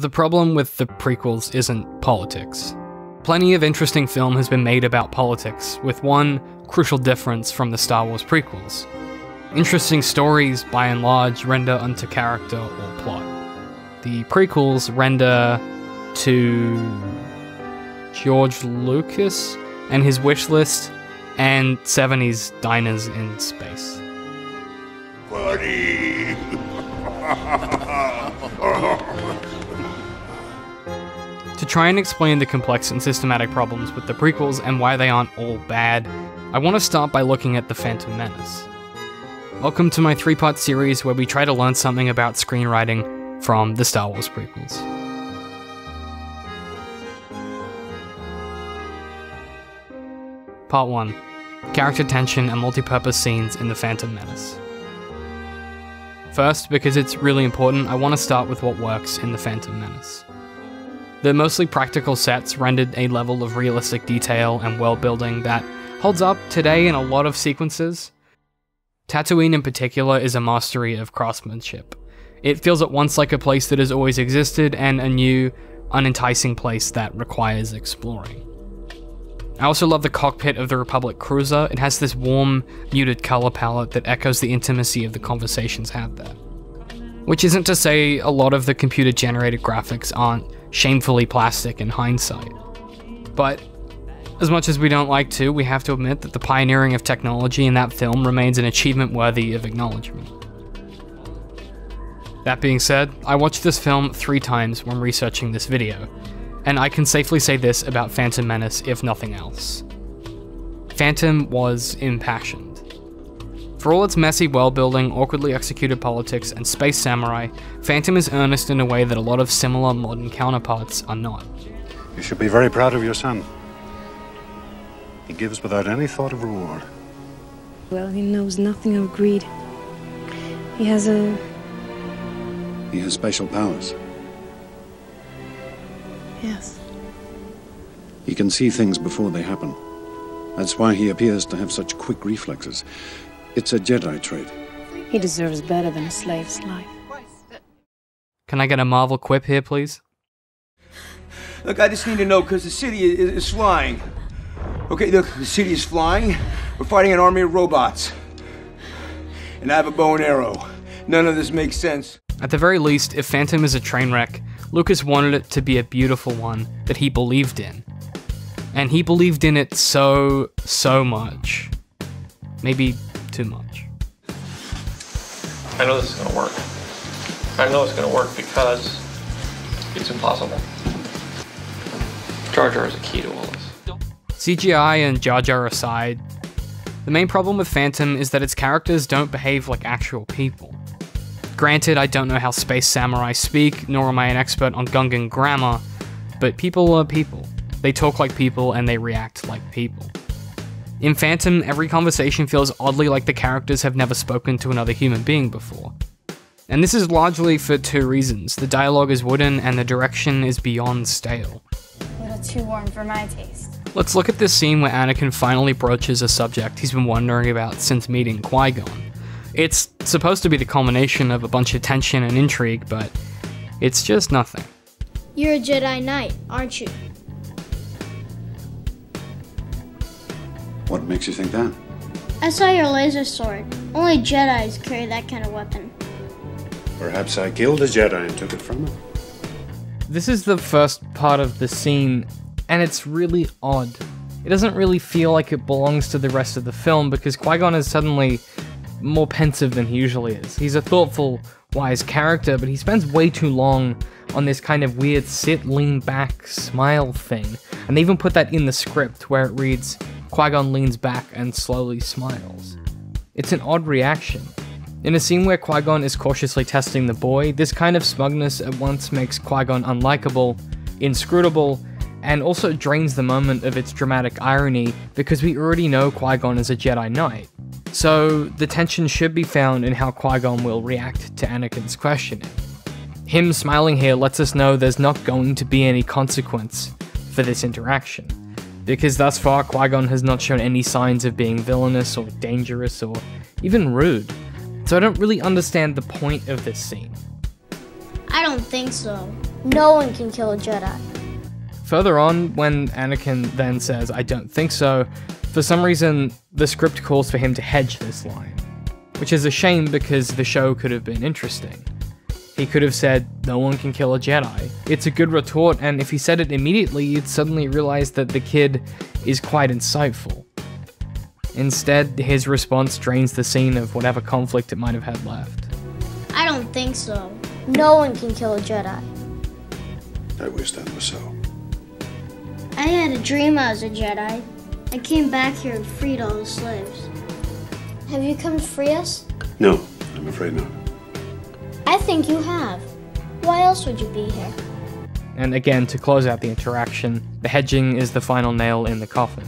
The problem with the prequels isn't politics. Plenty of interesting film has been made about politics, with one crucial difference from the Star Wars prequels. Interesting stories, by and large, render unto character or plot. The prequels render to George Lucas and his wish list and 70s diners in space. Buddy! To try and explain the complex and systematic problems with the prequels and why they aren't all bad, I want to start by looking at The Phantom Menace. Welcome to my 3-part series where we try to learn something about screenwriting from the Star Wars prequels. Part 1. Character tension and multi-purpose scenes in The Phantom Menace. First, because it's really important, I want to start with what works in The Phantom Menace. The mostly practical sets rendered a level of realistic detail and world building that holds up today in a lot of sequences. Tatooine in particular is a mastery of craftsmanship. It feels at once like a place that has always existed and a new, unenticing place that requires exploring. I also love the cockpit of the Republic cruiser. It has this warm, muted color palette that echoes the intimacy of the conversations had there. Which isn't to say a lot of the computer-generated graphics aren't shamefully plastic in hindsight. But as much as we don't like to, we have to admit that the pioneering of technology in that film remains an achievement worthy of acknowledgement. That being said, I watched this film 3 times when researching this video, and I can safely say this about Phantom Menace if nothing else. Phantom was impassioned. For all its messy world-building, awkwardly executed politics, and space samurai, Phantom is earnest in a way that a lot of similar modern counterparts are not. You should be very proud of your son. He gives without any thought of reward. Well, he knows nothing of greed. He has special powers. Yes. He can see things before they happen. That's why he appears to have such quick reflexes. It's a Jedi trait. He deserves better than a slave's life. Can I get a Marvel quip here, please? Look, I just need to know, because the city is flying. Okay, look, the city is flying. We're fighting an army of robots. And I have a bow and arrow. None of this makes sense. At the very least, if Phantom is a train wreck, Lucas wanted it to be a beautiful one that he believed in. And he believed in it so much. Maybe too much. I know this is gonna work. I know it's gonna work because it's impossible. Jar Jar is a key to all this. CGI and Jar Jar aside, the main problem with Phantom is that its characters don't behave like actual people. Granted, I don't know how space samurai speak, nor am I an expert on Gungan grammar, but people are people. They talk like people and they react like people. In Phantom, every conversation feels oddly like the characters have never spoken to another human being before. And this is largely for 2 reasons. The dialogue is wooden and the direction is beyond stale. A little too warm for my taste. Let's look at this scene where Anakin finally broaches a subject he's been wondering about since meeting Qui-Gon. It's supposed to be the culmination of a bunch of tension and intrigue, but it's just nothing. You're a Jedi Knight, aren't you? What makes you think that? I saw your laser sword. Only Jedis carry that kind of weapon. Perhaps I killed a Jedi and took it from him. This is the first part of the scene, and it's really odd. It doesn't really feel like it belongs to the rest of the film because Qui-Gon is suddenly more pensive than he usually is. He's a thoughtful, wise character, but he spends way too long on this kind of weird sit, lean back, smile thing. And they even put that in the script where it reads, Qui-Gon leans back and slowly smiles. It's an odd reaction. In a scene where Qui-Gon is cautiously testing the boy, this kind of smugness at once makes Qui-Gon unlikable, inscrutable, and also drains the moment of its dramatic irony because we already know Qui-Gon is a Jedi Knight. So the tension should be found in how Qui-Gon will react to Anakin's questioning. Him smiling here lets us know there's not going to be any consequence for this interaction, because thus far Qui-Gon has not shown any signs of being villainous or dangerous or even rude. So I don't really understand the point of this scene. I don't think so. No one can kill a Jedi. Further on, when Anakin then says, "I don't think so," for some reason, the script calls for him to hedge this line. Which is a shame because the show could have been interesting. He could have said, "No one can kill a Jedi." It's a good retort, and if he said it immediately, you'd suddenly realize that the kid is quite insightful. Instead, his response drains the scene of whatever conflict it might have had left. I don't think so. No one can kill a Jedi. I wish that was so. I had a dream I was a Jedi. I came back here and freed all the slaves. Have you come to free us? No, I'm afraid not. I think you have. Why else would you be here? And again, to close out the interaction, the hedging is the final nail in the coffin.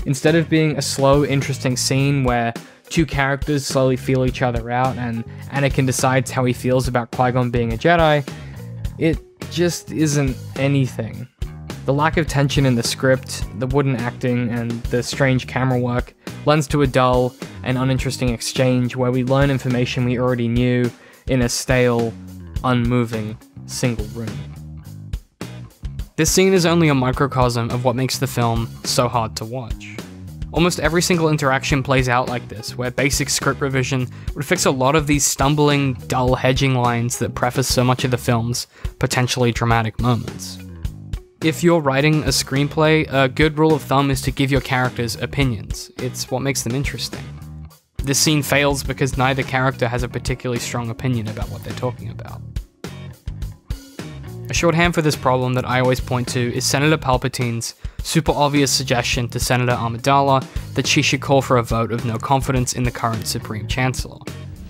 Instead of being a slow, interesting scene where two characters slowly feel each other out and Anakin decides how he feels about Qui-Gon being a Jedi, it just isn't anything. The lack of tension in the script, the wooden acting, and the strange camera work lends to a dull and uninteresting exchange where we learn information we already knew in a stale, unmoving, single room. This scene is only a microcosm of what makes the film so hard to watch. Almost every single interaction plays out like this, where basic script revision would fix a lot of these stumbling, dull hedging lines that preface so much of the film's potentially dramatic moments. If you're writing a screenplay, a good rule of thumb is to give your characters opinions. It's what makes them interesting. This scene fails because neither character has a particularly strong opinion about what they're talking about. A shorthand for this problem that I always point to is Senator Palpatine's super obvious suggestion to Senator Amidala that she should call for a vote of no confidence in the current Supreme Chancellor.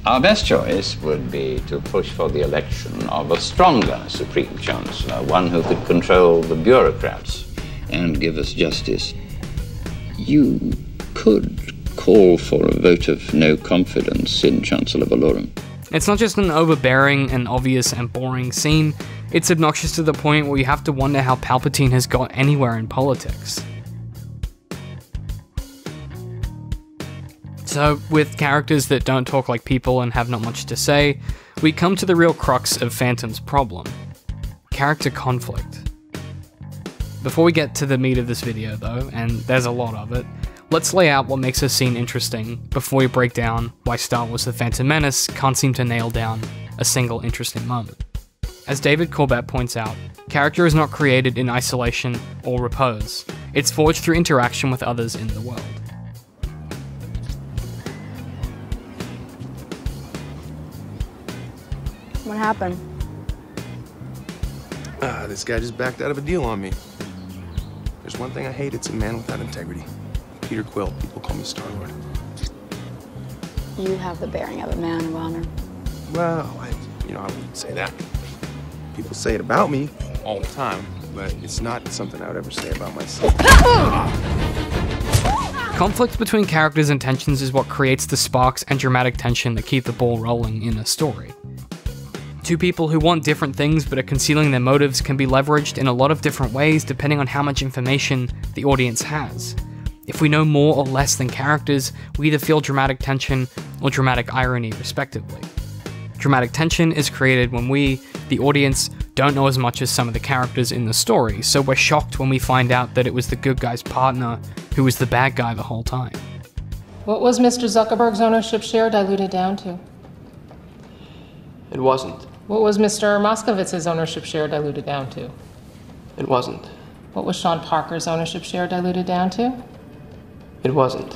Our best choice would be to push for the election of a stronger Supreme Chancellor, one who could control the bureaucrats and give us justice. You could call for a vote of no confidence in Chancellor Valorum. It's not just an overbearing and obvious and boring scene, it's obnoxious to the point where you have to wonder how Palpatine has got anywhere in politics. So, with characters that don't talk like people and have not much to say, we come to the real crux of Phantom's problem. Character conflict. Before we get to the meat of this video though, and there's a lot of it, let's lay out what makes a scene interesting before we break down why Star Wars The Phantom Menace can't seem to nail down a single interesting moment. As David Corbett points out, character is not created in isolation or repose. It's forged through interaction with others in the world. What happened? This guy just backed out of a deal on me. There's one thing I hate, it's a man without integrity. Peter Quill, people call me Star-Lord. You have the bearing of a man of honor. Well, I wouldn't say that. People say it about me all the time, but it's not something I would ever say about myself. Conflict between characters and tensions is what creates the sparks and dramatic tension that keep the ball rolling in a story. Two people who want different things but are concealing their motives can be leveraged in a lot of different ways depending on how much information the audience has. If we know more or less than characters, we either feel dramatic tension or dramatic irony, respectively. Dramatic tension is created when we, the audience, don't know as much as some of the characters in the story, so we're shocked when we find out that it was the good guy's partner who was the bad guy the whole time. What was Mr. Zuckerberg's ownership share diluted down to? It wasn't. What was Mr. Moskowitz's ownership share diluted down to? It wasn't. What was Sean Parker's ownership share diluted down to? It wasn't.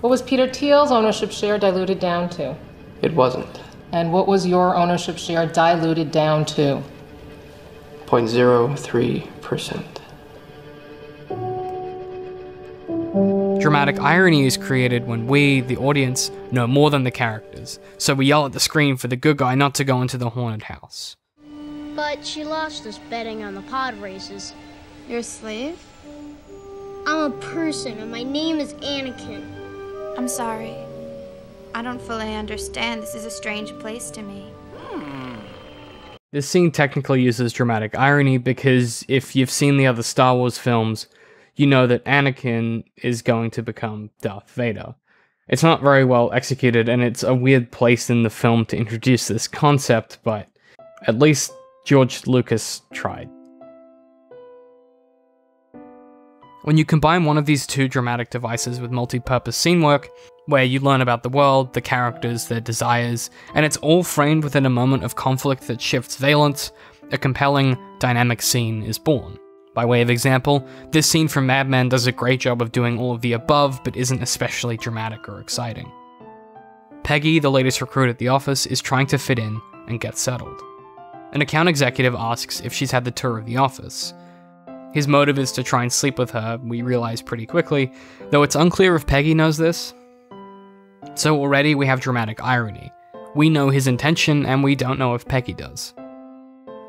What was Peter Thiel's ownership share diluted down to? It wasn't. And what was your ownership share diluted down to? 0.03%. Dramatic irony is created when we, the audience, know more than the characters, so we yell at the screen for the good guy not to go into the haunted house. But she lost us betting on the pod races. You're a slave? I'm a person, and my name is Anakin. I'm sorry. I don't fully understand. This is a strange place to me. This scene technically uses dramatic irony because if you've seen the other Star Wars films, you know that Anakin is going to become Darth Vader. It's not very well executed, and it's a weird place in the film to introduce this concept, but at least George Lucas tried. When you combine one of these two dramatic devices with multi-purpose scene work, where you learn about the world, the characters, their desires, and it's all framed within a moment of conflict that shifts valence, a compelling, dynamic scene is born. By way of example, this scene from Mad Men does a great job of doing all of the above, but isn't especially dramatic or exciting. Peggy, the latest recruit at the office, is trying to fit in and get settled. An account executive asks if she's had the tour of the office. His motive is to try and sleep with her, we realize pretty quickly, though it's unclear if Peggy knows this. So already we have dramatic irony. We know his intention, and we don't know if Peggy does.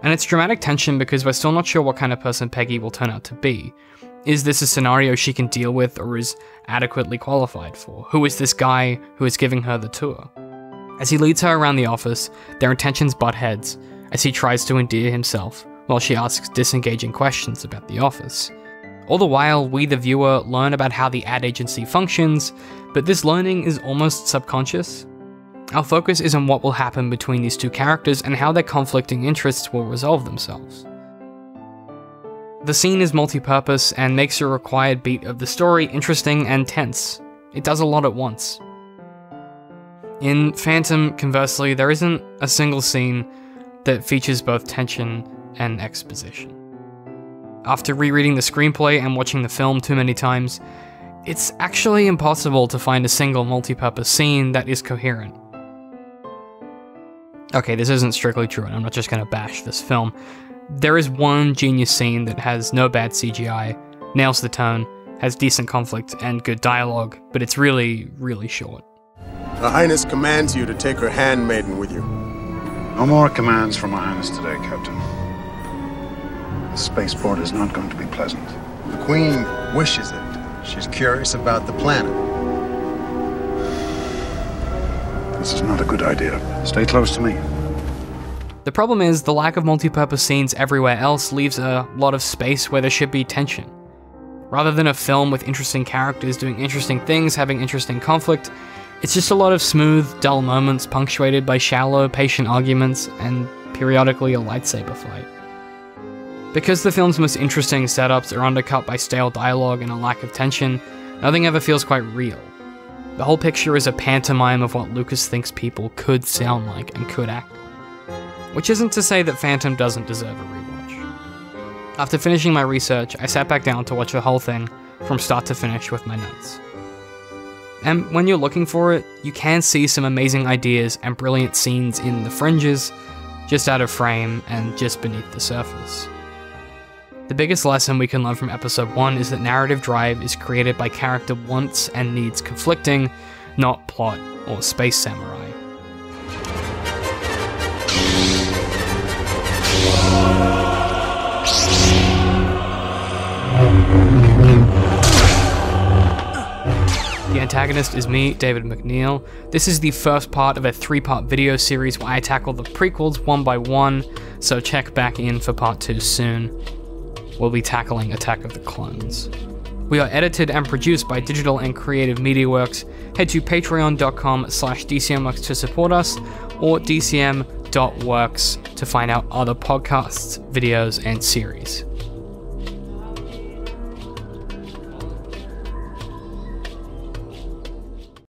And it's dramatic tension because we're still not sure what kind of person Peggy will turn out to be. Is this a scenario she can deal with or is adequately qualified for? Who is this guy who is giving her the tour? As he leads her around the office, their intentions butt heads as he tries to endear himself, while she asks disengaging questions about the office. All the while, we the viewer learn about how the ad agency functions, but this learning is almost subconscious. Our focus is on what will happen between these two characters and how their conflicting interests will resolve themselves. The scene is multi-purpose and makes the required beat of the story interesting and tense. It does a lot at once. In Phantom, conversely, there isn't a single scene that features both tension and exposition. After rereading the screenplay and watching the film too many times, it's actually impossible to find a single multi-purpose scene that is coherent. Okay, this isn't strictly true, and I'm not just gonna bash this film. There is one genius scene that has no bad CGI, nails the tone, has decent conflict and good dialogue, but it's really, really short. Her Highness commands you to take her handmaiden with you. No more commands from Her Highness today, Captain. The spaceport is not going to be pleasant. The Queen wishes it. She's curious about the planet. This is not a good idea. Stay close to me. The problem is, the lack of multi-purpose scenes everywhere else leaves a lot of space where there should be tension. Rather than a film with interesting characters doing interesting things, having interesting conflict, it's just a lot of smooth, dull moments punctuated by shallow, patient arguments and periodically a lightsaber fight. Because the film's most interesting setups are undercut by stale dialogue and a lack of tension, nothing ever feels quite real. The whole picture is a pantomime of what Lucas thinks people could sound like and could act like. Which isn't to say that Phantom doesn't deserve a rewatch. After finishing my research, I sat back down to watch the whole thing from start to finish with my notes. And when you're looking for it, you can see some amazing ideas and brilliant scenes in the fringes, just out of frame and just beneath the surface. The biggest lesson we can learn from episode 1 is that narrative drive is created by character wants and needs conflicting, not plot or space samurai. The antagonist is me, David McNeil. This is the first part of a 3-part video series where I tackle the prequels one by one, so check back in for part 2 soon. We'll be tackling Attack of the Clones. We are edited and produced by Digital and Creative Media Works. Head to patreon.com/DCMworks to support us, or dcm.works to find out other podcasts, videos, and series.